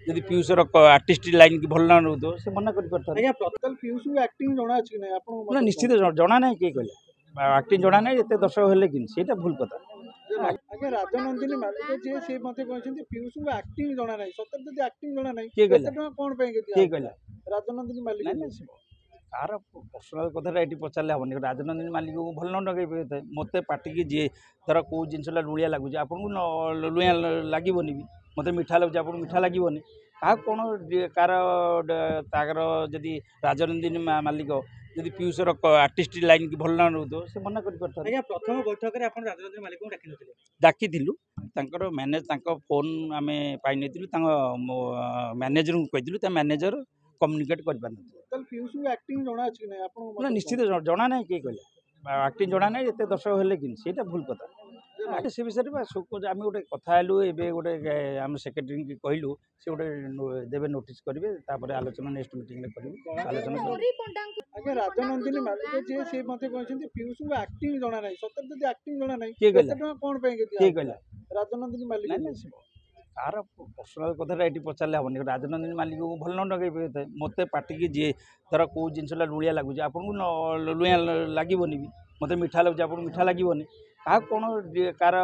जदि पीयूषर artist line की भल ना रोक से मना कर पीयूष एक्टिंग जଣା ଅଛି କି ନାହିଁ ଆପଣ निश्चित जना ना किए कहले आक्टिंग जना ना ये दर्शक हेले कि भूल कथा आगे राजनंदिनी मालिक जी से मते कहछन्ती पीयूष एक्टिंग जଣା ନାହିଁ सतर जदि एक्टिंग जଣା ନାହିଁ किए केते कहले टका कोन पे के किए कहले राजनंदिनी मालिक नहीं तार पर्सनाल कथा ये पचारे हेनी राजनंदिनी मालिक को भल न लगे था मत पार्टी की जी धर कौ जिनसा लुणिया लगुच आपको लुणिया लगे भी मत मीठा लगुच आपको मीठा लगे क्या कौन कार तार जदि राजनंदिनी मालिक जदि पीयूषर आर्टिस्ट लाइन की भल ना रोक से मना कर प्रथम बैठक में आपण राजनंदिनी मालिक को डाकी नथिले डाकिलु मैनेज फोन आम पाई मैनेजर को कही मैनेजर कम्युनिकेट कर पीयूष एक्टिंग जଣା ଅଛି କି ନାହିଁ ଆପଣ निश्चित जना ना किए कहले आक्टिंग जଣା ना ये दर्शक हेले कि भूल कथा से विषय में आम गोटे कथा हेलु ए गोटे आम सेक्रेटरी की कहलु से गोटे देवे नोटिस करेंगे आलोचना नेक्स्ट मीटिंग में आलोचना आगे राजनंदिनी मालिक जी से मते कहछन्ती पीयूष एक्टिंग जଣା ନାହିଁ सतर जदि एक्टिंग जଣା ନାହିଁ किए केते टका कोन पे के किए कहले राजनंदिनी मालिक तार पर्सनाल कथा ये पचारे हेनी राजनंदिनी मालिक को भल न लगे था मत पार्टी की जी धर कौ जिनसा लुणिया लगुच आपको लुणिया लगे मत मीठा लगुच आपको मीठा लगे क्या कौन कार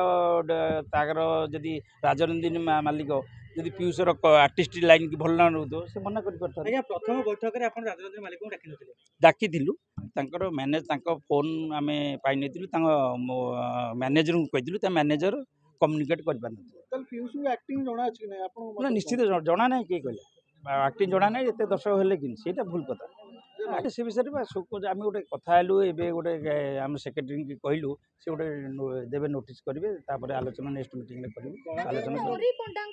तार जदि राजनंदिनी मालिक जदि पीयूषर आर्टिस्ट लाइन की भल ना रोक से मना कर प्रथम बैठक में आपण राजनंदिनी मालिक को डाकी नथिले डाकिलु मैनेज फोन आम पाई मैनेजर को कही मैनेजर कम्युनिकेट कर पीयूष एक्टिंग जଣା ଅଛି କି ନାହିଁ ଆପଣ निश्चित जना ना किए कहले आक्टिंग जଣା ना ये दर्शक हेले कि भूल कथा से विषय में आम गोटे कथा हेलु ए गोटे आम सेक्रेटरी की कहलु से गोटे देवे नोटिस करेंगे आलोचना नेक्स्ट मीटिंग में आलोचना